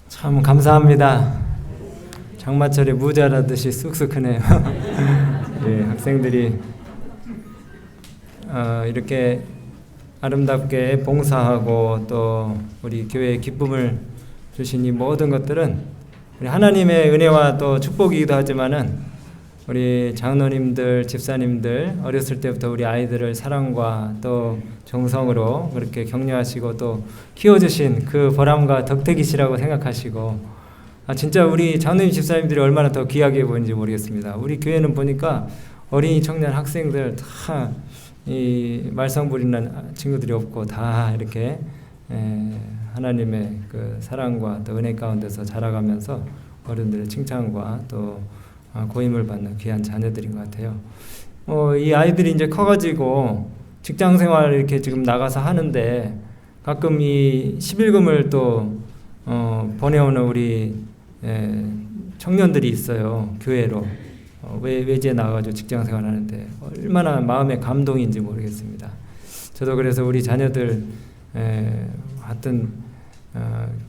참 감사합니다. 장마철에 무자라듯이 쑥쑥 크네요. 예, 학생들이 이렇게 아름답게 봉사하고 또 우리 교회에 기쁨을 주신 이 모든 것들은 우리 하나님의 은혜와 또 축복이기도 하지만은 우리 장로님들, 집사님들 어렸을 때부터 우리 아이들을 사랑과 또 정성으로 그렇게 격려하시고 또 키워주신 그 보람과 덕택이시라고 생각하시고, 진짜 우리 장로님, 집사님들이 얼마나 더 귀하게 보이는지 모르겠습니다. 우리 교회는 보니까 어린이, 청년, 학생들 다 이 말썽 부리는 친구들이 없고 다 이렇게 하나님의 그 사랑과 또 은혜 가운데서 자라가면서 어른들의 칭찬과 또 고임을 받는 귀한 자녀들인 것 같아요. 이 아이들이 이제 커가지고 직장 생활 이렇게 지금 나가서 하는데 가끔 이 11금을 또 보내오는 우리 청년들이 있어요. 교회로 외지에 나가가지고 직장 생활 하는데 얼마나 마음의 감동인지 모르겠습니다. 저도 그래서 우리 자녀들 하여튼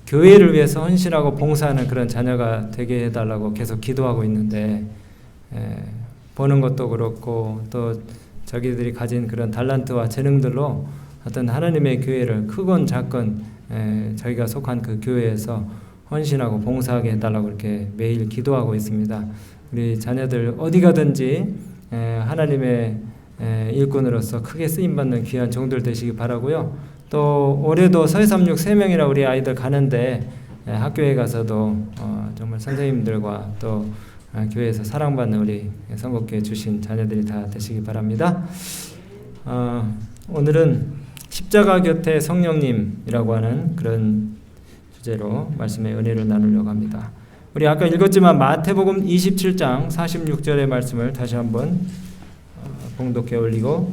교회를 위해서 헌신하고 봉사하는 그런 자녀가 되게 해달라고 계속 기도하고 있는데, 보는 것도 그렇고 또 자기들이 가진 그런 달란트와 재능들로 어떤 하나님의 교회를 크건 작건 자기가 속한 그 교회에서 헌신하고 봉사하게 해달라고 이렇게 매일 기도하고 있습니다. 우리 자녀들 어디 가든지 하나님의 일꾼으로서 크게 쓰임받는 귀한 종들 되시기 바라고요. 또 올해도 서해삼육 3명이나 우리 아이들 가는데 학교에 가서도 정말 선생님들과 또 교회에서 사랑받는 우리 선곡교회 주신 자녀들이 다 되시기 바랍니다. 오늘은 십자가 곁에 성령님이라고 하는 그런 주제로 말씀의 은혜를 나누려고 합니다. 우리 아까 읽었지만 마태복음 27장 46절의 말씀을 다시 한번 봉독해 올리고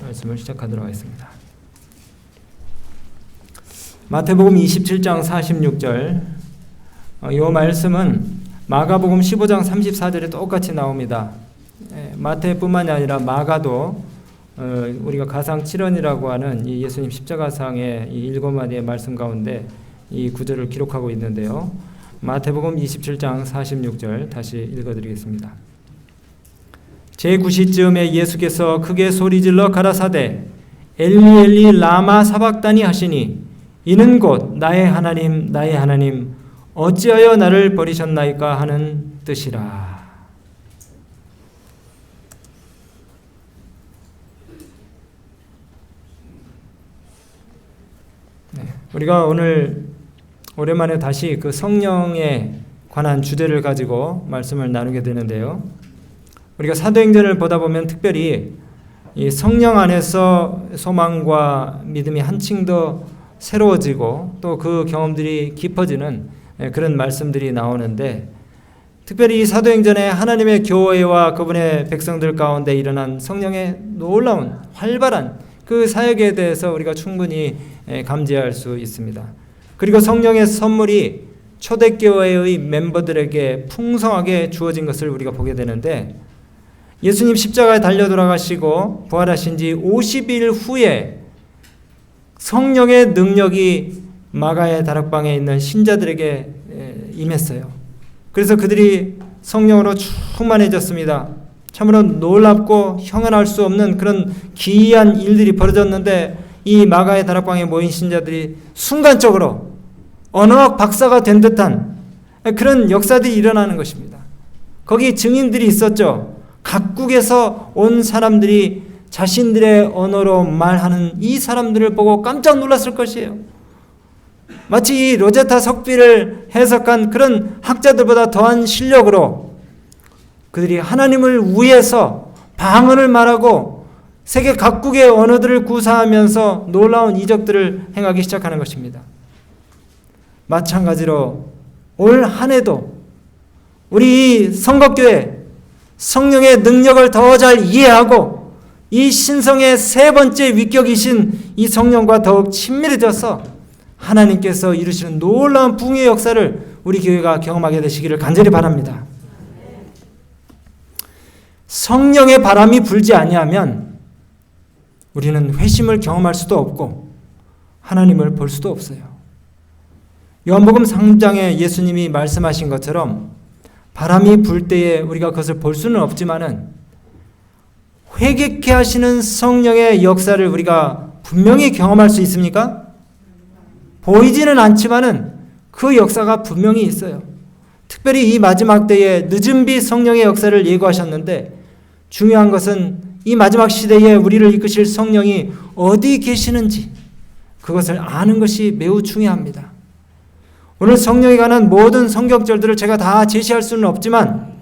말씀을 시작하도록 하겠습니다. 마태복음 27장 46절, 이 말씀은 마가복음 15장 34절에 똑같이 나옵니다. 마태뿐만이 아니라 마가도 우리가 가상 7원이라고 하는 이 예수님 십자가상의 이 7마디의 말씀 가운데 이 구절을 기록하고 있는데요. 마태복음 27장 46절 다시 읽어드리겠습니다. 제9시쯤에 예수께서 크게 소리질러 가라사대 엘리 엘리 라마 사박다니 하시니 이는 곧 나의 하나님 나의 하나님 어찌하여 나를 버리셨나이까 하는 뜻이라. 우리가 오늘 오랜만에 다시 그 성령에 관한 주제를 가지고 말씀을 나누게 되는데요. 우리가 사도행전을 보다 보면 특별히 이 성령 안에서 소망과 믿음이 한층 더 새로워지고 또 그 경험들이 깊어지는 그런 말씀들이 나오는데, 특별히 이 사도행전에 하나님의 교회와 그분의 백성들 가운데 일어난 성령의 놀라운 활발한 그 사역에 대해서 우리가 충분히 감지할 수 있습니다. 그리고 성령의 선물이 초대교회의 멤버들에게 풍성하게 주어진 것을 우리가 보게 되는데, 예수님 십자가에 달려 돌아가시고 부활하신 지 50일 후에 성령의 능력이 마가의 다락방에 있는 신자들에게 임했어요. 그래서 그들이 성령으로 충만해졌습니다. 참으로 놀랍고 형언할 수 없는 그런 기이한 일들이 벌어졌는데, 이 마가의 다락방에 모인 신자들이 순간적으로 언어학 박사가 된 듯한 그런 역사들이 일어나는 것입니다. 거기 증인들이 있었죠. 각국에서 온 사람들이 자신들의 언어로 말하는 이 사람들을 보고 깜짝 놀랐을 것이에요. 마치 이 로제타 석비를 해석한 그런 학자들보다 더한 실력으로 그들이 하나님을 위해서 방언을 말하고 세계 각국의 언어들을 구사하면서 놀라운 이적들을 행하기 시작하는 것입니다. 마찬가지로 올 한 해도 우리 성곽교회 성령의 능력을 더 잘 이해하고 이 신성의 세 번째 위격이신 이 성령과 더욱 친밀해져서 하나님께서 이루시는 놀라운 부흥의 역사를 우리 교회가 경험하게 되시기를 간절히 바랍니다. 성령의 바람이 불지 아니하면 우리는 회심을 경험할 수도 없고 하나님을 볼 수도 없어요. 요한복음 3장에 예수님이 말씀하신 것처럼 바람이 불 때에 우리가 그것을 볼 수는 없지만은 회개케 하시는 성령의 역사를 우리가 분명히 경험할 수 있습니까? 보이지는 않지만은 그 역사가 분명히 있어요. 특별히 이 마지막 때에 늦은 비 성령의 역사를 예고하셨는데 중요한 것은 이 마지막 시대에 우리를 이끄실 성령이 어디 계시는지 그것을 아는 것이 매우 중요합니다. 오늘 성령에 관한 모든 성경절들을 제가 다 제시할 수는 없지만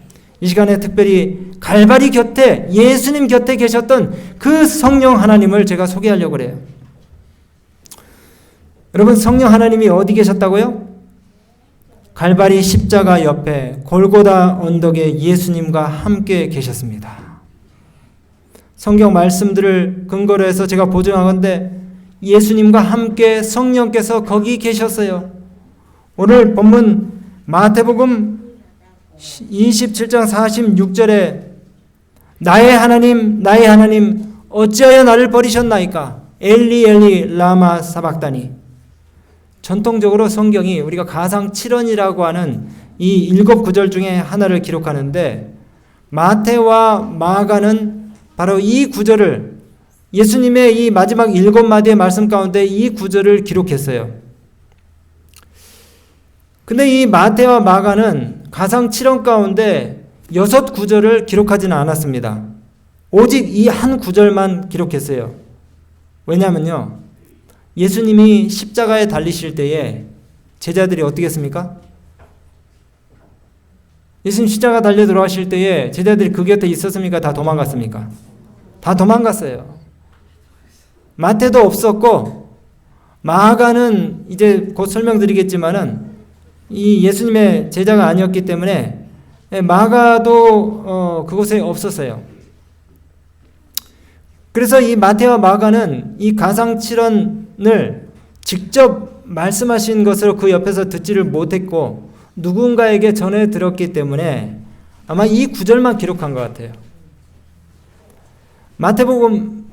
이 시간에 특별히 갈바리 곁에 예수님 곁에 계셨던 그 성령 하나님을 제가 소개하려고 그래요. 여러분, 성령 하나님이 어디 계셨다고요? 갈바리 십자가 옆에 골고다 언덕에 예수님과 함께 계셨습니다. 성경 말씀들을 근거로 해서 제가 보증하건대 예수님과 함께 성령께서 거기 계셨어요. 오늘 본문 마태복음 27장 46절에 나의 하나님 어찌하여 나를 버리셨나이까? 엘리 엘리 라마 사박다니. 전통적으로 성경이 우리가 가상 7언이라고 하는 이 7구절 중에 하나를 기록하는데 마태와 마가는 바로 이 구절을 예수님의 이 마지막 7마디의 말씀 가운데 이 구절을 기록했어요. 근데 이 마태와 마가는 가상 7언 가운데 6구절을 기록하지는 않았습니다. 오직 이 한 구절만 기록했어요. 왜냐면요, 예수님이 십자가에 달리실 때에 제자들이 어떻게 했습니까? 예수님 십자가 달려 들어가실 때에 제자들이 그 곁에 있었습니까? 다 도망갔습니까? 다 도망갔어요. 마태도 없었고 마가는 이제 곧 설명드리겠지만은 이 예수님의 제자가 아니었기 때문에 마가도 그곳에 없었어요. 그래서 이 마태와 마가는 이 가상칠언을 직접 말씀하신 것으로 그 옆에서 듣지를 못했고 누군가에게 전해 들었기 때문에 아마 이 구절만 기록한 것 같아요. 마가복음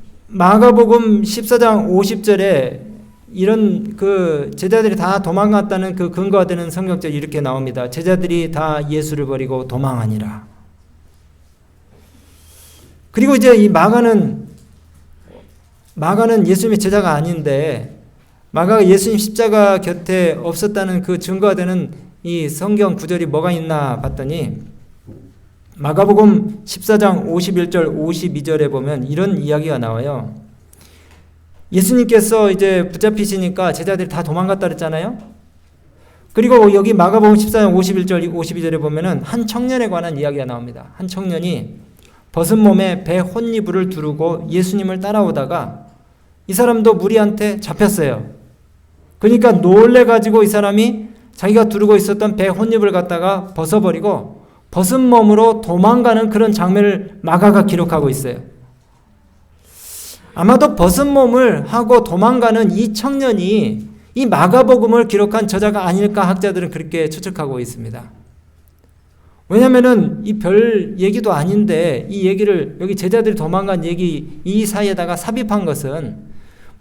14장 50절에 이런 그 제자들이 다 도망갔다는 그 근거가 되는 성경절이 이렇게 나옵니다. 제자들이 다 예수를 버리고 도망하니라. 그리고 이제 이 마가는 예수님의 제자가 아닌데 마가가 예수님 십자가 곁에 없었다는 그 증거가 되는 이 성경 구절이 뭐가 있나 봤더니 마가복음 14장 51절 52절에 보면 이런 이야기가 나와요. 예수님께서 이제 붙잡히시니까 제자들이 다 도망갔다 그랬잖아요. 그리고 여기 마가복음 14장 51절 52절에 보면은 한 청년에 관한 이야기가 나옵니다. 한 청년이 벗은 몸에 배 혼이불을 두르고 예수님을 따라오다가 이 사람도 무리한테 잡혔어요. 그러니까 놀래가지고 이 사람이 자기가 두르고 있었던 배 혼입을 갖다가 벗어버리고 벗은 몸으로 도망가는 그런 장면을 마가가 기록하고 있어요. 아마도 벗은 몸을 하고 도망가는 이 청년이 이 마가복음을 기록한 저자가 아닐까 학자들은 그렇게 추측하고 있습니다. 왜냐면은 이 별 얘기도 아닌데 이 얘기를 여기 제자들이 도망간 얘기 이 사이에다가 삽입한 것은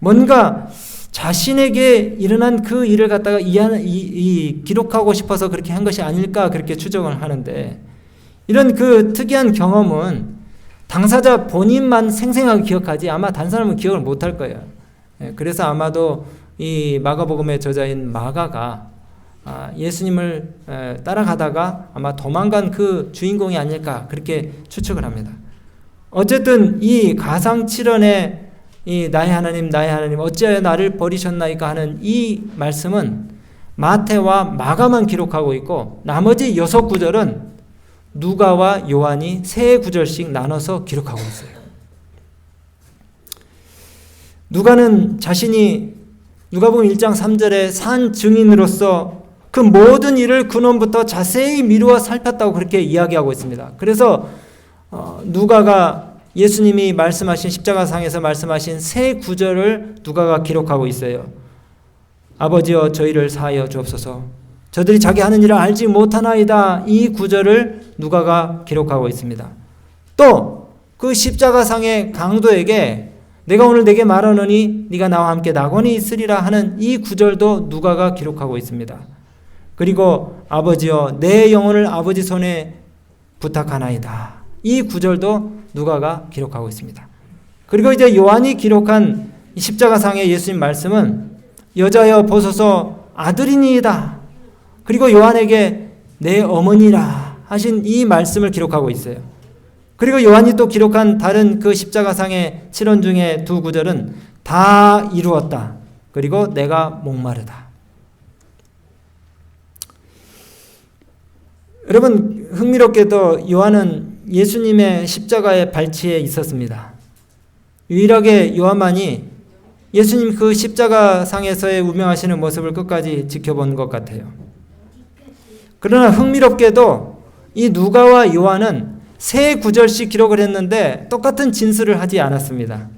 뭔가 자신에게 일어난 그 일을 갖다가 기록하고 싶어서 그렇게 한 것이 아닐까 그렇게 추정을 하는데 이런 그 특이한 경험은 당사자 본인만 생생하게 기억하지 아마 다른 사람은 기억을 못할 거예요. 그래서 아마도 이 마가복음의 저자인 마가가 예수님을 따라가다가 아마 도망간 그 주인공이 아닐까 그렇게 추측을 합니다. 어쨌든 이 가상칠언의 이 나의 하나님 어찌하여 나를 버리셨나이까 하는 이 말씀은 마태와 마가만 기록하고 있고 나머지 6구절은 누가와 요한이 3구절씩 나눠서 기록하고 있어요. 누가는 자신이 누가복음 1장 3절에 산 증인으로서 그 모든 일을 근원부터 자세히 미루어 살폈다고 그렇게 이야기하고 있습니다. 그래서 누가가 예수님이 말씀하신 십자가상에서 말씀하신 3구절을 누가가 기록하고 있어요. 아버지여 저희를 사하여 주옵소서. 저들이 자기 하는 일을 알지 못하나이다. 이 구절을 누가가 기록하고 있습니다. 또 그 십자가상의 강도에게 내가 오늘 네게 말하노니 네가 나와 함께 낙원에 있으리라 하는 이 구절도 누가가 기록하고 있습니다. 그리고 아버지여 내 영혼을 아버지 손에 부탁하나이다. 이 구절도 누가가 기록하고 있습니다. 그리고 이제 요한이 기록한 십자가상의 예수님 말씀은 여자여 보소서 아들이니이다. 그리고 요한에게 내 어머니라 하신 이 말씀을 기록하고 있어요. 그리고 요한이 또 기록한 다른 그 십자가상의 칠언 중에 두 구절은 다 이루었다. 그리고 내가 목마르다. 여러분, 흥미롭게도 요한은 예수님의 십자가의 발치에 있었습니다. 유일하게 요한만이 예수님 그 십자가상에서의 운명하시는 모습을 끝까지 지켜본 것 같아요. 그러나 흥미롭게도 이 누가와 요한은 세 구절씩 기록을 했는데 똑같은 진술을 하지 않았습니다.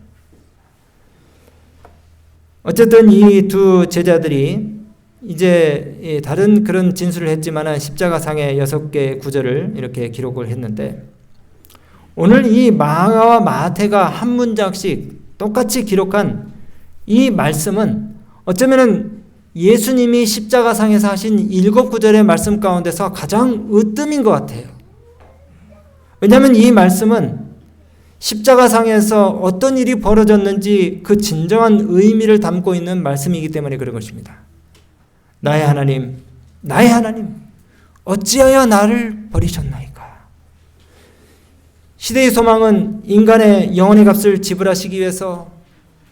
어쨌든 이 두 제자들이 이제 다른 그런 진술을 했지만 십자가상의 6개의 구절을 이렇게 기록을 했는데, 오늘 이 마가와 마태가 한 문장씩 똑같이 기록한 이 말씀은 어쩌면 예수님이 십자가상에서 하신 7구절의 말씀 가운데서 가장 으뜸인 것 같아요. 왜냐하면 이 말씀은 십자가상에서 어떤 일이 벌어졌는지 그 진정한 의미를 담고 있는 말씀이기 때문에 그런 것입니다. 나의 하나님, 나의 하나님, 어찌하여 나를 버리셨나이까. 시대의 소망은 인간의 영혼의 값을 지불하시기 위해서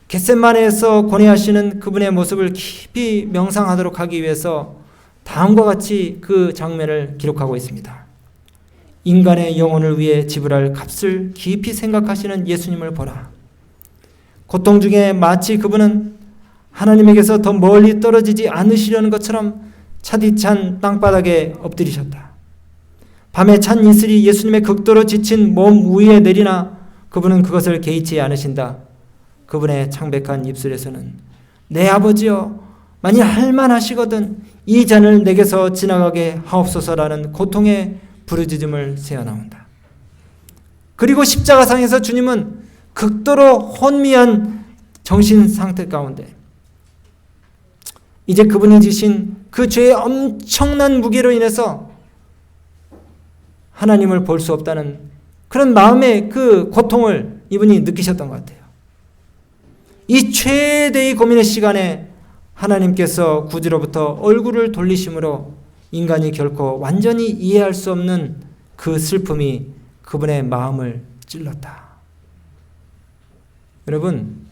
겟세마네에서 고뇌하시는 그분의 모습을 깊이 명상하도록 하기 위해서 다음과 같이 그 장면을 기록하고 있습니다. 인간의 영혼을 위해 지불할 값을 깊이 생각하시는 예수님을 보라. 고통 중에 마치 그분은 하나님에게서 더 멀리 떨어지지 않으시려는 것처럼 차디찬 땅바닥에 엎드리셨다. 밤에 찬 이슬이 예수님의 극도로 지친 몸 위에 내리나 그분은 그것을 개의치 않으신다. 그분의 창백한 입술에서는 내 아버지여, 만일 할만하시거든 이 잔을 내게서 지나가게 하옵소서라는 고통의 부르짖음을 새어나온다. 그리고 십자가상에서 주님은 극도로 혼미한 정신 상태 가운데 이제 그분이 지신 그 죄의 엄청난 무게로 인해서 하나님을 볼 수 없다는 그런 마음의 그 고통을 이분이 느끼셨던 것 같아요. 이 최대의 고민의 시간에 하나님께서 구주로부터 얼굴을 돌리심으로 인간이 결코 완전히 이해할 수 없는 그 슬픔이 그분의 마음을 찔렀다. 여러분,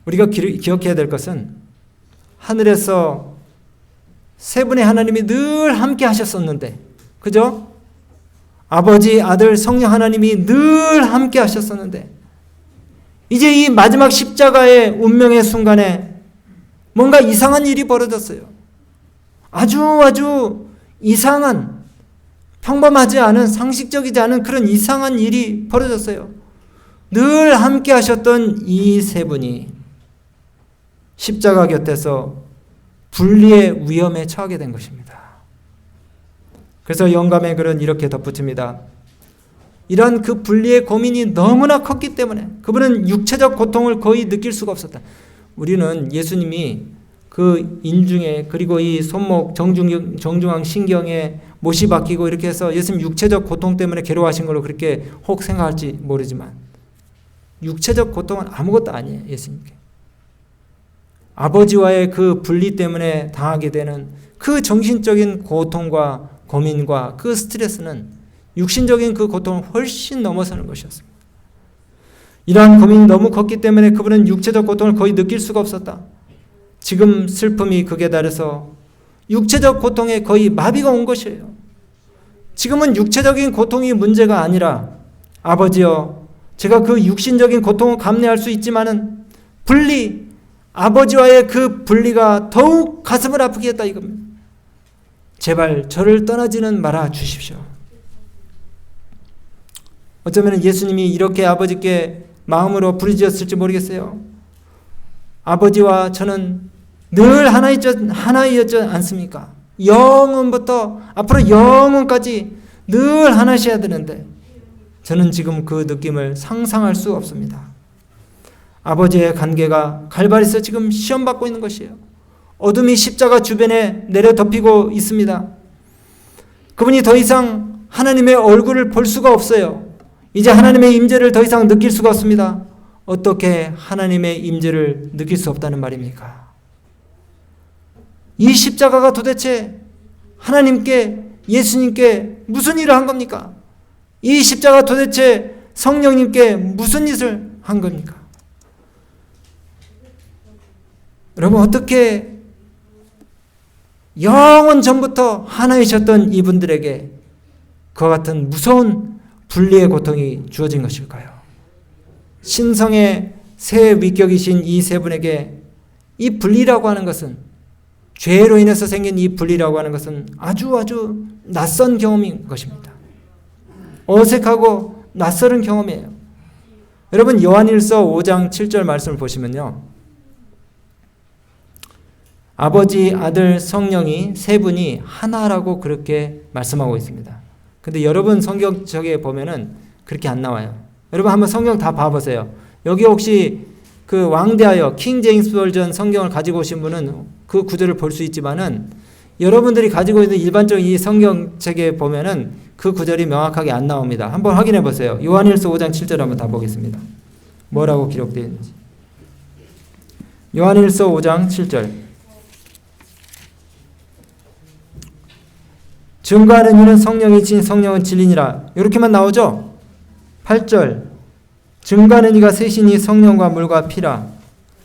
우리가 기억해야 될 것은 하늘에서 세 분의 하나님이 늘 함께 하셨었는데, 그죠? 아버지, 아들, 성령 하나님이 늘 함께 하셨었는데 이제 이 마지막 십자가의 운명의 순간에 뭔가 이상한 일이 벌어졌어요. 아주 이상한, 평범하지 않은, 상식적이지 않은 그런 이상한 일이 벌어졌어요. 늘 함께 하셨던 이 세 분이 십자가 곁에서 분리의 위험에 처하게 된 것입니다. 그래서 영감의 글은 이렇게 덧붙입니다. 이러한 그 분리의 고민이 너무나 컸기 때문에 그분은 육체적 고통을 거의 느낄 수가 없었다. 우리는 예수님이 그 인중에, 그리고 이 손목 정중앙 신경에 못이 박히고 이렇게 해서 예수님 육체적 고통 때문에 괴로워하신 걸로 그렇게 혹 생각할지 모르지만 육체적 고통은 아무것도 아니에요. 예수님께 아버지와의 그 분리 때문에 당하게 되는 그 정신적인 고통과 고민과 그 스트레스는 육신적인 그 고통을 훨씬 넘어서는 것이었습니다. 이러한 고민이 너무 컸기 때문에 그분은 육체적 고통을 거의 느낄 수가 없었다. 지금 슬픔이 극에 달해서 육체적 고통에 거의 마비가 온 것이에요. 지금은 육체적인 고통이 문제가 아니라 아버지여, 제가 그 육신적인 고통을 감내할 수 있지만은 분리, 아버지와의 그 분리가 더욱 가슴을 아프게 했다 이겁니다. 제발 저를 떠나지는 말아 주십시오. 어쩌면 예수님이 이렇게 아버지께 마음으로 부르짖었을지 모르겠어요. 아버지와 저는 늘 하나이었지 않습니까? 영원부터 앞으로 영원까지 늘 하나셔야 되는데 저는 지금 그 느낌을 상상할 수 없습니다. 아버지의 관계가 갈바리에서 지금 시험받고 있는 것이에요. 어둠이 십자가 주변에 내려 덮이고 있습니다. 그분이 더 이상 하나님의 얼굴을 볼 수가 없어요. 이제 하나님의 임재를 더 이상 느낄 수가 없습니다. 어떻게 하나님의 임재를 느낄 수 없다는 말입니까? 이 십자가가 도대체 하나님께, 예수님께 무슨 일을 한 겁니까? 이 십자가 도대체 성령님께 무슨 짓을 한 겁니까? 여러분, 어떻게 영원 전부터 하나이셨던 이분들에게 그와 같은 무서운 분리의 고통이 주어진 것일까요? 신성의 새 위격이신 이 세 분에게 이 분리라고 하는 것은, 죄로 인해서 생긴 이 분리라고 하는 것은 아주 낯선 경험인 것입니다. 어색하고 낯설은 경험이에요. 여러분, 요한일서 5장 7절 말씀을 보시면요, 아버지, 아들, 성령이 세 분이 하나라고 그렇게 말씀하고 있습니다. 근데 여러분 성경책에 보면은 그렇게 안 나와요. 여러분 한번 성경 다 봐보세요. 여기 혹시 그 왕대하여 킹 제임스 버전 성경을 가지고 오신 분은 그 구절을 볼 수 있지만은, 여러분들이 가지고 있는 일반적인 이 성경책에 보면은 그 구절이 명확하게 안 나옵니다. 한번 확인해 보세요. 요한일서 5장 7절 한번 다 보겠습니다. 뭐라고 기록되어 있는지. 요한일서 5장 7절. 증거하는 이는 성령이 진 성령은 진리니라. 이렇게만 나오죠? 8절. 증거하는 이가 셋이니 성령과 물과 피라.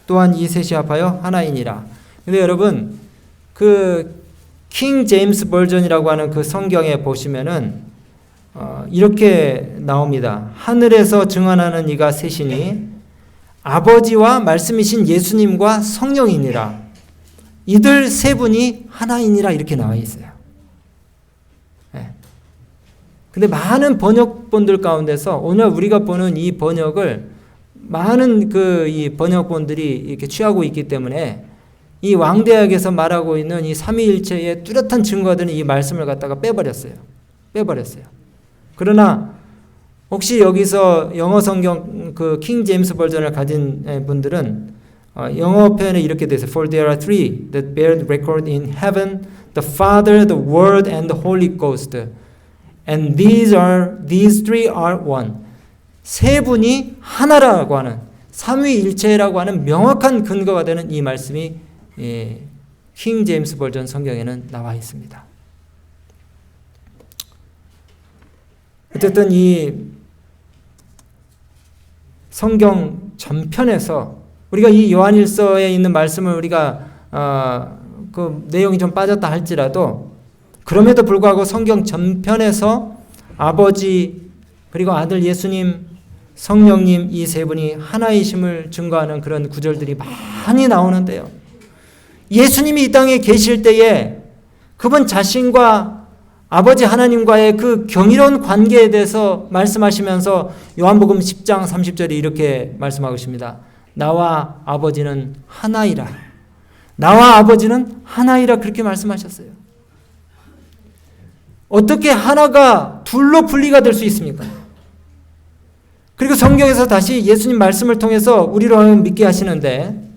또한 이 셋이 합하여 하나이니라. 근데 여러분, 그 킹 제임스 버전이라고 하는 그 성경에 보시면은 이렇게 나옵니다. 하늘에서 증언하는 이가 셋이니 아버지와 말씀이신 예수님과 성령이니라. 이들 세 분이 하나이니라. 이렇게 나와 있어요. 근데 많은 번역본들 가운데서 오늘 우리가 보는 이 번역을 많은 이 번역본들이 이렇게 취하고 있기 때문에 이 왕대학에서 말하고 있는 이 삼위일체의 뚜렷한 증거가 되는 이 말씀을 갖다가 빼버렸어요. 그러나 혹시 여기서 영어 성경 그 킹 제임스 버전을 가진 분들은 영어 표현에 이렇게 되어 있어요. For there are three that bear record in heaven, the Father, the Word, and the Holy Ghost. And these three are one. 세 분이 하나라고 하는, 삼위일체라고 하는 명확한 근거가 되는 이 말씀이 킹 제임스 버전 성경에는 나와 있습니다. 어쨌든 이 성경 전편에서 우리가 이 요한일서에 있는 말씀을 우리가 그 내용이 좀 빠졌다 할지라도, 그럼에도 불구하고 성경 전편에서 아버지 그리고 아들 예수님, 성령님 이 세 분이 하나이심을 증거하는 그런 구절들이 많이 나오는데요. 예수님이 이 땅에 계실 때에 그분 자신과 아버지 하나님과의 그 경이로운 관계에 대해서 말씀하시면서 요한복음 10장 30절에 이렇게 말씀하고 있습니다. 나와 아버지는 하나이라. 나와 아버지는 하나이라. 그렇게 말씀하셨어요. 어떻게 하나가 둘로 분리가 될 수 있습니까? 그리고 성경에서 다시 예수님 말씀을 통해서 우리로 믿게 하시는데,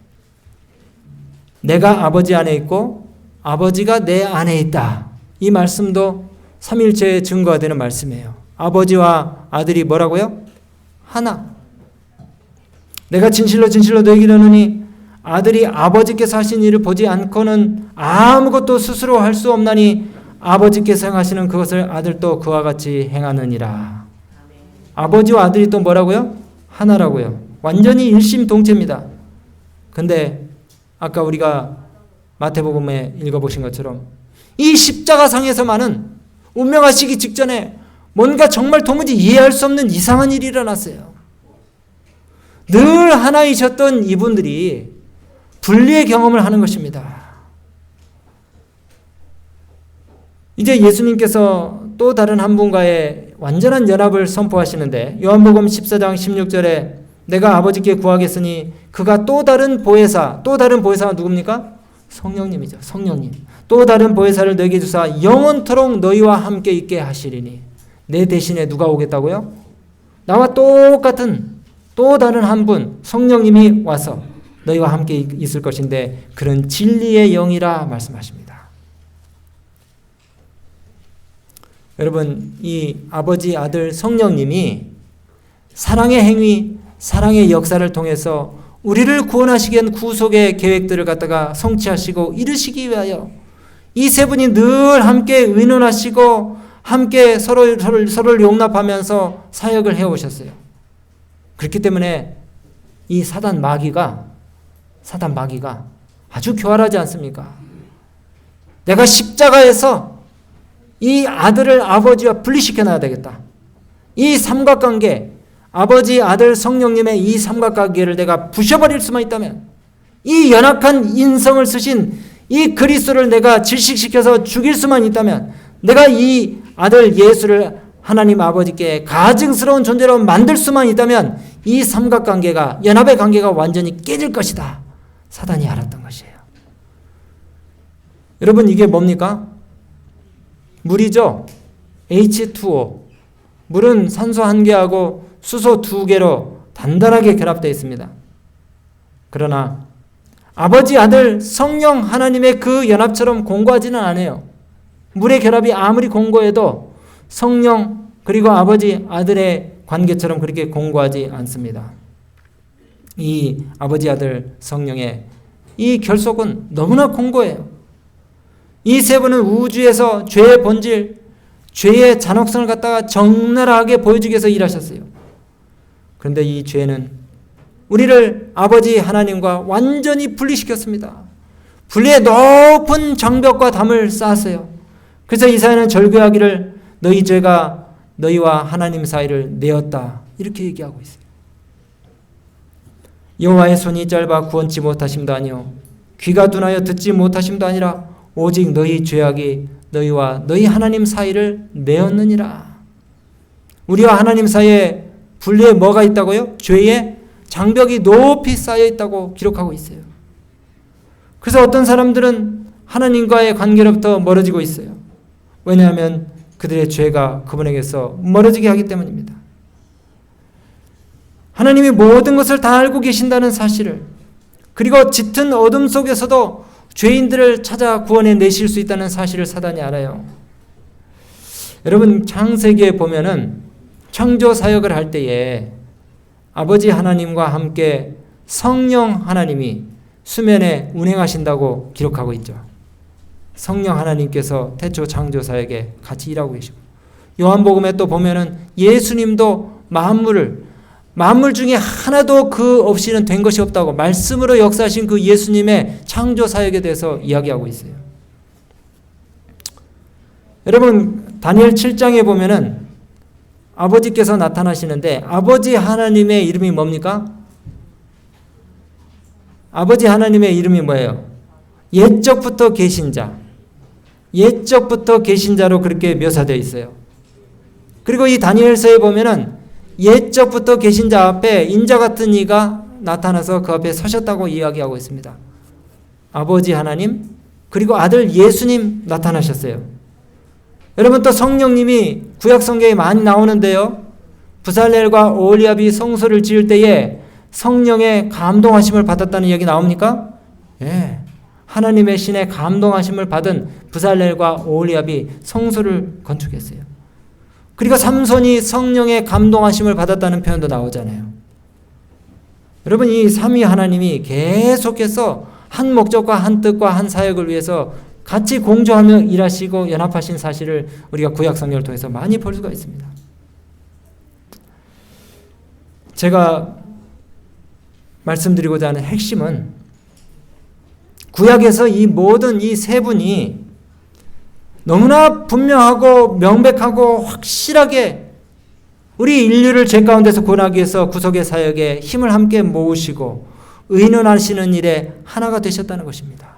내가 아버지 안에 있고 아버지가 내 안에 있다. 이 말씀도 삼일체의 증거가 되는 말씀이에요. 아버지와 아들이 뭐라고요? 하나. 내가 진실로 너에게 이르노니 아들이 아버지께서 하신 일을 보지 않고는 아무것도 스스로 할 수 없나니 아버지께서 행하시는 그것을 아들도 그와 같이 행하느니라. 아버지와 아들이 또 뭐라고요? 하나라고요. 완전히 일심동체입니다. 근데 아까 우리가 마태복음에 읽어보신 것처럼 이 십자가상에서만은 운명하시기 직전에 뭔가 정말 도무지 이해할 수 없는 이상한 일이 일어났어요. 늘 하나이셨던 이분들이 분리의 경험을 하는 것입니다. 이제 예수님께서 또 다른 한 분과의 완전한 연합을 선포하시는데, 요한복음 14장 16절에 내가 아버지께 구하겠으니 그가 또 다른 보혜사가 누굽니까? 성령님이죠. 성령님. 또 다른 보혜사를 너에게 주사 영원토록 너희와 함께 있게 하시리니. 내 대신에 누가 오겠다고요? 나와 똑같은 또 다른 한 분, 성령님이 와서 너희와 함께 있을 것인데 그런 진리의 영이라 말씀하십니다. 여러분, 이 아버지, 아들, 성령님이 사랑의 행위, 사랑의 역사를 통해서 우리를 구원하시기 위한 구속의 계획들을 갖다가 성취하시고 이루시기 위하여 이 세 분이 늘 함께 의논하시고 함께 서로를 용납하면서 사역을 해오셨어요. 그렇기 때문에 이 사단 마귀가 아주 교활하지 않습니까? 내가 십자가에서 이 아들을 아버지와 분리시켜 놔야 되겠다. 이 삼각관계, 아버지, 아들, 성령님의 이 삼각관계를 내가 부셔버릴 수만 있다면, 이 연약한 인성을 쓰신 이 그리스도를 내가 질식시켜서 죽일 수만 있다면, 내가 이 아들 예수를 하나님 아버지께 가증스러운 존재로 만들 수만 있다면 이 삼각관계가, 연합의 관계가 완전히 깨질 것이다. 사단이 알았던 것이에요. 여러분, 이게 뭡니까? 물이죠. H2O. 물은 산소 1개하고 수소 2개로 단단하게 결합되어 있습니다. 그러나 아버지, 아들, 성령 하나님의 그 연합처럼 공고하지는 않아요. 물의 결합이 아무리 공고해도 성령 그리고 아버지, 아들의 관계처럼 그렇게 공고하지 않습니다. 이 아버지, 아들, 성령의 이 결속은 너무나 공고해요. 이 세 분은 우주에서 죄의 본질, 죄의 잔혹성을 갖다가 적나라하게 보여주기 위해서 일하셨어요. 그런데 이 죄는 우리를 아버지 하나님과 완전히 분리시켰습니다. 분리의 높은 장벽과 담을 쌓았어요. 그래서 이사야는 절규하기를 너희 죄가 너희와 하나님 사이를 내었다, 이렇게 얘기하고 있어요. 여호와의 손이 짧아 구원치 못하심도 아니요 귀가 둔하여 듣지 못하심도 아니라 오직 너희 죄악이 너희와 너희 하나님 사이를 내었느니라. 우리와 하나님 사이에 분리에 뭐가 있다고요? 죄의 장벽이 높이 쌓여 있다고 기록하고 있어요. 그래서 어떤 사람들은 하나님과의 관계로부터 멀어지고 있어요. 왜냐하면 그들의 죄가 그분에게서 멀어지게 하기 때문입니다. 하나님이 모든 것을 다 알고 계신다는 사실을, 그리고 짙은 어둠 속에서도 죄인들을 찾아 구원해 내실 수 있다는 사실을 사단이 알아요. 여러분, 창세기에 보면은 창조 사역을 할 때에 아버지 하나님과 함께 성령 하나님이 수면에 운행하신다고 기록하고 있죠. 성령 하나님께서 태초 창조 사역에 같이 일하고 계시고, 요한복음에 또 보면은 예수님도 만물 중에 하나도 그 없이는 된 것이 없다고 말씀으로 역사하신 그 예수님의 창조 사역에 대해서 이야기하고 있어요. 여러분, 다니엘 7장에 보면은 아버지께서 나타나시는데 아버지 하나님의 이름이 뭡니까? 아버지 하나님의 이름이 뭐예요? 옛적부터 계신 자. 옛적부터 계신 자로 그렇게 묘사되어 있어요. 그리고 이 다니엘서에 보면은 옛적부터 계신 자 앞에 인자 같은 이가 나타나서 그 앞에 서셨다고 이야기하고 있습니다. 아버지 하나님 그리고 아들 예수님 나타나셨어요. 여러분, 또 성령님이 구약 성경에 많이 나오는데요. 부살렐과 오홀리압이 성소를 지을 때에 성령의 감동하심을 받았다는 이야기 나옵니까? 예. 하나님의 신의 감동하심을 받은 부살렐과 오홀리압이 성소를 건축했어요. 그리고 삼손이 성령의 감동하심을 받았다는 표현도 나오잖아요. 여러분, 이 삼위 하나님이 계속해서 한 목적과 한 뜻과 한 사역을 위해서 같이 공조하며 일하시고 연합하신 사실을 우리가 구약 성경을 통해서 많이 볼 수가 있습니다. 제가 말씀드리고자 하는 핵심은 구약에서 이 모든 이 세 분이 너무나 분명하고 명백하고 확실하게 우리 인류를 죄 가운데서 구원하기 위해서 구속의 사역에 힘을 함께 모으시고 의논하시는 일에 하나가 되셨다는 것입니다.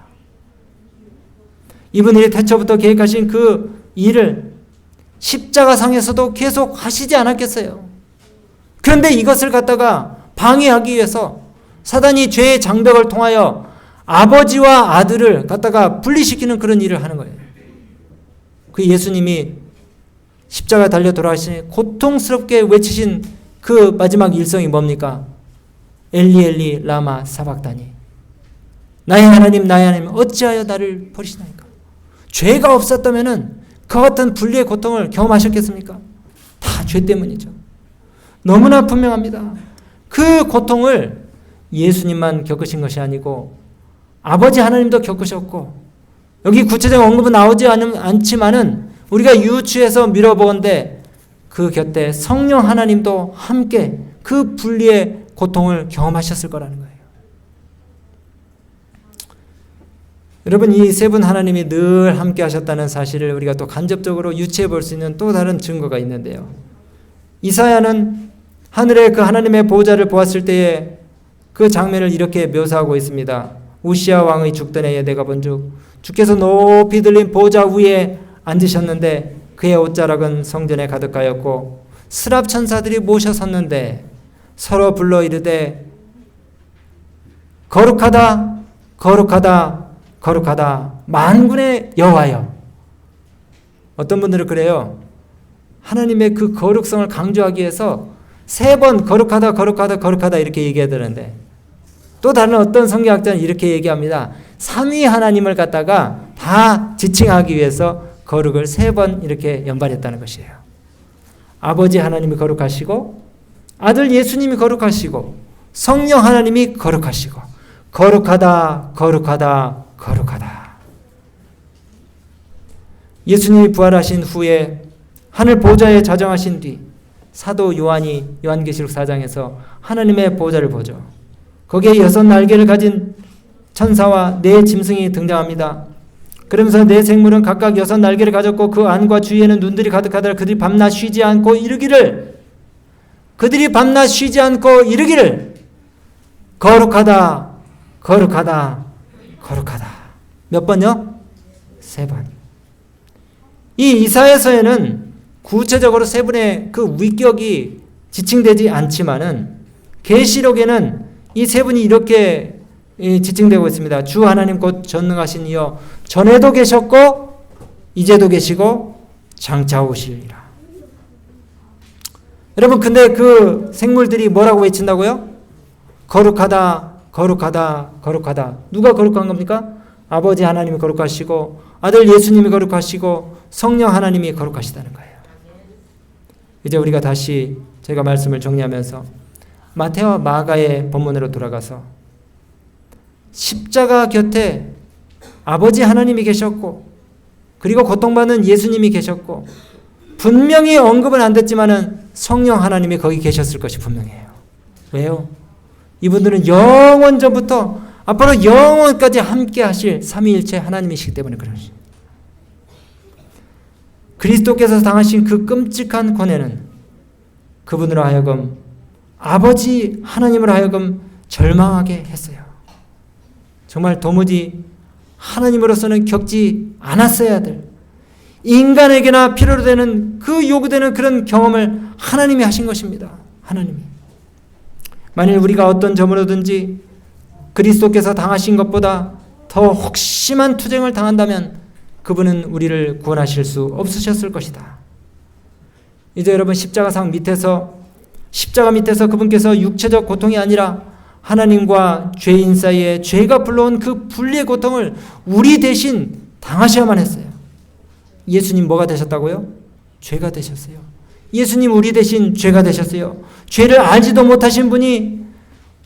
이분들이 태초부터 계획하신 그 일을 십자가상에서도 계속 하시지 않았겠어요. 그런데 이것을 갖다가 방해하기 위해서 사단이 죄의 장벽을 통하여 아버지와 아들을 갖다가 분리시키는 그런 일을 하는 거예요. 그 예수님이 십자가 달려 돌아가시니 고통스럽게 외치신 그 마지막 일성이 뭡니까? 엘리 엘리 라마 사박다니. 나의 하나님 나의 하나님 어찌하여 나를 버리시나이까. 죄가 없었다면 그 같은 분리의 고통을 경험하셨겠습니까? 다 죄 때문이죠. 너무나 분명합니다. 그 고통을 예수님만 겪으신 것이 아니고 아버지 하나님도 겪으셨고, 여기 구체적 언급은 나오지 않지만은 우리가 유추해서 밀어보건대 그 곁에 성령 하나님도 함께 그 분리의 고통을 경험하셨을 거라는 거예요. 여러분, 이 세 분 하나님이 늘 함께 하셨다는 사실을 우리가 또 간접적으로 유추해 볼 수 있는 또 다른 증거가 있는데요. 이사야는 하늘의 그 하나님의 보호자를 보았을 때에 그 장면을 이렇게 묘사하고 있습니다. 우시야 왕의 죽던 해에 내가 본즉 주께서 높이 들린 보호자 위에 앉으셨는데 그의 옷자락은 성전에 가득하였고 스랍 천사들이 모셔 섰는데 서로 불러 이르되 거룩하다 거룩하다 거룩하다 만군의 여호와여. 어떤 분들은 그래요. 하나님의 그 거룩성을 강조하기 위해서 3번 거룩하다 거룩하다 거룩하다 이렇게 얘기해야 되는데, 또 다른 어떤 성경학자는 이렇게 얘기합니다. 3위 하나님을 갖다가 다 지칭하기 위해서 거룩을 3번 이렇게 연발했다는 것이에요. 아버지 하나님이 거룩하시고, 아들 예수님이 거룩하시고, 성령 하나님이 거룩하시고, 거룩하다 거룩하다 거룩하다. 예수님이 부활하신 후에 하늘 보좌에 자정하신 뒤 사도 요한이 요한계시록 4장에서 하나님의 보좌를 보죠. 거기에 6 날개를 가진 천사와 4 짐승이 등장합니다. 그러면서 4 생물은 각각 6 날개를 가졌고 그 안과 주위에는 눈들이 가득하더라. 그들이 밤낮 쉬지 않고 이르기를 거룩하다 거룩하다 거룩하다. 몇 번요? 3번. 이 이사야서에는 구체적으로 3분의 그 위격이 지칭되지 않지만은 계시록에는 이 3분이 이렇게 지칭되고 있습니다. 주 하나님 곧 전능하신 이여 전에도 계셨고 이제도 계시고 장차 오시리라. 여러분, 근데 그 생물들이 뭐라고 외친다고요? 거룩하다 거룩하다 거룩하다. 누가 거룩한 겁니까? 아버지 하나님이 거룩하시고 아들 예수님이 거룩하시고 성령 하나님이 거룩하시다는 거예요. 이제 우리가 다시 제가 말씀을 정리하면서 마태와 마가의 본문으로 돌아가서 십자가 곁에 아버지 하나님이 계셨고 그리고 고통받는 예수님이 계셨고 분명히 언급은 안 됐지만은 성령 하나님이 거기 계셨을 것이 분명해요. 왜요? 이분들은 영원 전부터 앞으로 영원까지 함께 하실 삼위일체 하나님이시기 때문에 그러시. 그리스도께서 당하신 그 끔찍한 고뇌는 그분으로 하여금 아버지 하나님으로 하여금 절망하게 했어요. 정말 도무지 하나님으로서는 겪지 않았어야 될, 인간에게나 필요로 되는 그 요구되는 그런 경험을 하나님이 하신 것입니다. 하나님이. 만일 우리가 어떤 점으로든지 그리스도께서 당하신 것보다 더 혹심한 투쟁을 당한다면 그분은 우리를 구원하실 수 없으셨을 것이다. 이제 여러분, 십자가 밑에서 그분께서 육체적 고통이 아니라 하나님과 죄인 사이에 죄가 불러온 그 분리의 고통을 우리 대신 당하셔야만 했어요. 예수님 뭐가 되셨다고요? 죄가 되셨어요. 예수님 우리 대신 죄가 되셨어요. 죄를 알지도 못하신 분이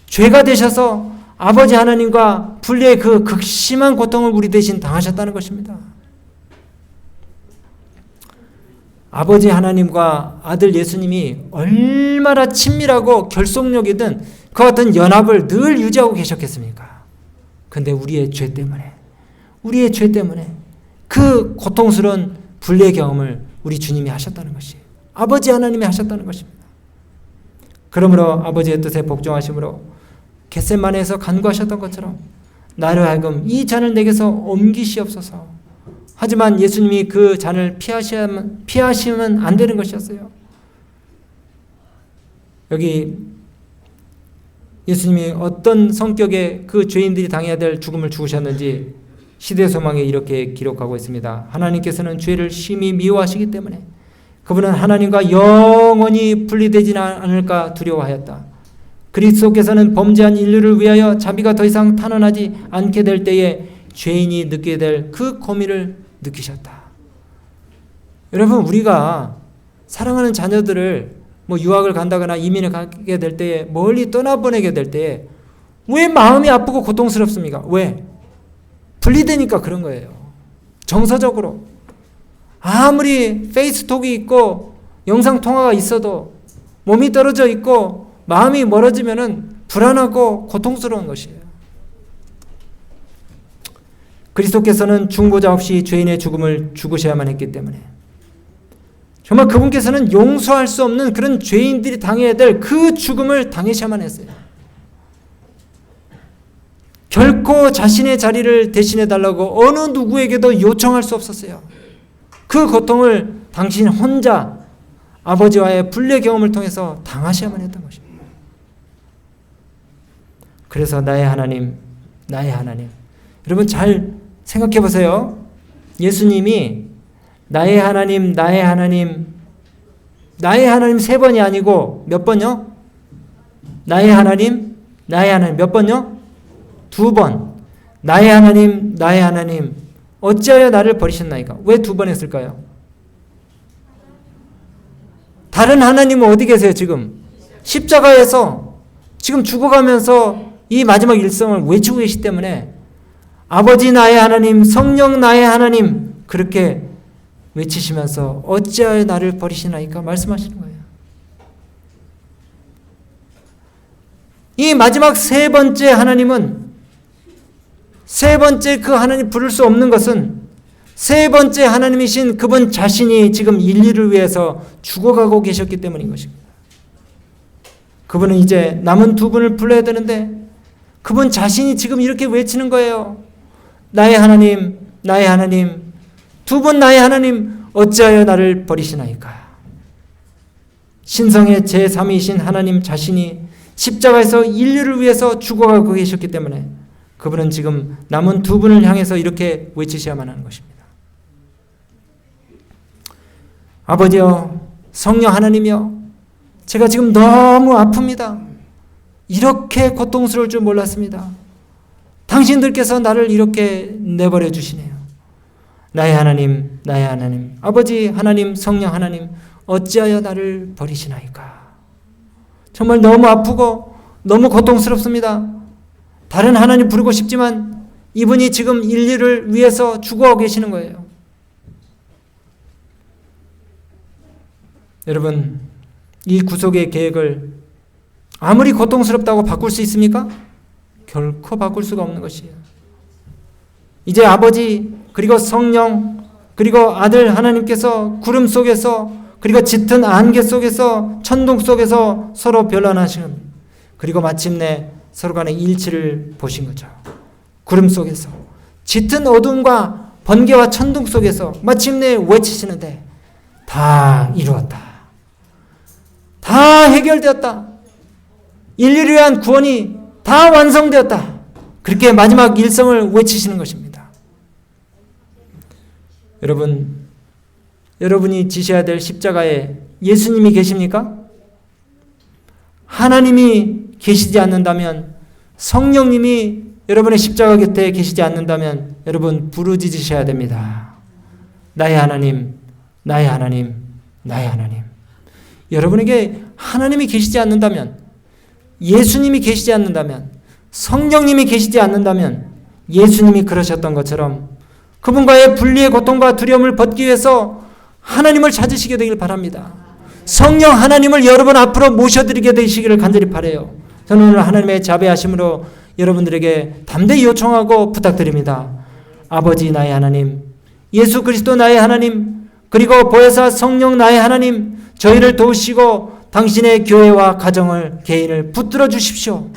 죄가 되셔서 아버지 하나님과 분리의 그 극심한 고통을 우리 대신 당하셨다는 것입니다. 아버지 하나님과 아들 예수님이 얼마나 친밀하고 결속력이든 그 같은 연합을 늘 유지하고 계셨겠습니까? 그런데 우리의 죄 때문에 그 고통스러운 분리의 경험을 우리 주님이 하셨다는 것이, 아버지 하나님이 하셨다는 것입니다. 그러므로 아버지의 뜻에 복종하심으로 겟세마네에서 간구하셨던 것처럼 나로 하여금 이 잔을 내게서 옮기시옵소서. 하지만 예수님이 그 잔을 피하시면 안 되는 것이었어요. 여기 예수님이 어떤 성격의 그 죄인들이 당해야 될 죽음을 죽으셨는지 시대소망에 이렇게 기록하고 있습니다. 하나님께서는 죄를 심히 미워하시기 때문에 그분은 하나님과 영원히 분리되지 않을까 두려워하였다. 그리스도께서는 범죄한 인류를 위하여 자비가 더 이상 탄원하지 않게 될 때에 죄인이 느끼게 될 그 고민을 느끼셨다. 여러분, 우리가 사랑하는 자녀들을 유학을 간다거나 이민을 가게 될 때에, 멀리 떠나보내게 될 때에 왜 마음이 아프고 고통스럽습니까? 왜? 분리되니까 그런 거예요. 정서적으로. 아무리 페이스톡이 있고 영상통화가 있어도 몸이 떨어져 있고 마음이 멀어지면은 불안하고 고통스러운 것이에요. 그리스도께서는 중보자 없이 죄인의 죽음을 죽으셔야만 했기 때문에 정말 그분께서는 용서할 수 없는 그런 죄인들이 당해야 될 그 죽음을 당하셔야만 했어요. 결코 자신의 자리를 대신해 달라고 어느 누구에게도 요청할 수 없었어요. 그 고통을 당신 혼자 아버지와의 분리 경험을 통해서 당하셔야만 했던 것입니다. 그래서 나의 하나님, 나의 하나님. 여러분 잘 생각해 보세요. 예수님이 나의 하나님, 나의 하나님, 나의 하나님 3번이 아니고 몇 번요? 나의 하나님, 나의 하나님 몇 번요? 2번. 나의 하나님, 나의 하나님, 어찌하여 나를 버리셨나이까? 왜 2번 했을까요? 다른 하나님은 어디 계세요 지금? 십자가에서 지금 죽어가면서 이 마지막 일성을 외치고 계시기 때문에 아버지 나의 하나님, 성령 나의 하나님 그렇게 외치시면서 어찌하여 나를 버리시나이까 말씀하시는 거예요. 이 마지막 3번째 하나님은, 3번째 그 하나님 부를 수 없는 것은 3번째 하나님이신 그분 자신이 지금 인류를 위해서 죽어가고 계셨기 때문인 것입니다. 그분은 이제 남은 2분을 불러야 되는데 그분 자신이 지금 이렇게 외치는 거예요. 나의 하나님, 나의 하나님, 2번 나의 하나님, 어찌하여 나를 버리시나이까? 신성의 제3위이신 하나님 자신이 십자가에서 인류를 위해서 죽어가고 계셨기 때문에 그분은 지금 남은 2분을 향해서 이렇게 외치셔야만 하는 것입니다. 아버지여, 성령 하나님이여, 제가 지금 너무 아픕니다. 이렇게 고통스러울 줄 몰랐습니다. 당신들께서 나를 이렇게 내버려 주시네요. 나의 하나님, 나의 하나님, 아버지 하나님, 성령 하나님, 어찌하여 나를 버리시나이까? 정말 너무 아프고 너무 고통스럽습니다. 다른 하나님 부르고 싶지만 이분이 지금 인류를 위해서 죽어가고 계시는 거예요. 여러분, 이 구속의 계획을 아무리 고통스럽다고 바꿀 수 있습니까? 결코 바꿀 수가 없는 것이에요. 이제 아버지 그리고 성령 그리고 아들 하나님께서 구름 속에서 그리고 짙은 안개 속에서 천둥 속에서 서로 변론하시는, 그리고 마침내 서로 간의 일치를 보신 거죠. 구름 속에서 짙은 어둠과 번개와 천둥 속에서 마침내 외치시는데 다 이루었다. 다 해결되었다. 인류를 위한 구원이 다 완성되었다. 그렇게 마지막 일성을 외치시는 것입니다. 여러분, 여러분이 지셔야 될 십자가에 예수님이 계십니까? 하나님이 계시지 않는다면, 성령님이 여러분의 십자가 곁에 계시지 않는다면 여러분 부르짖으셔야 됩니다. 나의 하나님, 나의 하나님, 나의 하나님. 여러분에게 하나님이 계시지 않는다면, 예수님이 계시지 않는다면, 성령님이 계시지 않는다면 예수님이 그러셨던 것처럼 그분과의 분리의 고통과 두려움을 벗기 위해서 하나님을 찾으시게 되길 바랍니다. 성령 하나님을 여러분 앞으로 모셔드리게 되시기를 간절히 바라요. 저는 오늘 하나님의 자비하심으로 여러분들에게 담대히 요청하고 부탁드립니다. 아버지 나의 하나님, 예수 그리스도 나의 하나님, 그리고 보혜사 성령 나의 하나님, 저희를 도우시고 당신의 교회와 가정을, 개인을 붙들어 주십시오.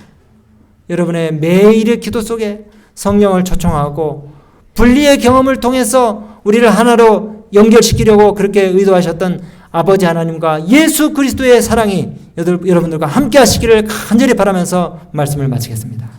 여러분의 매일의 기도 속에 성령을 초청하고 분리의 경험을 통해서 우리를 하나로 연결시키려고 그렇게 의도하셨던 아버지 하나님과 예수 그리스도의 사랑이 여러분들과 함께 하시기를 간절히 바라면서 말씀을 마치겠습니다.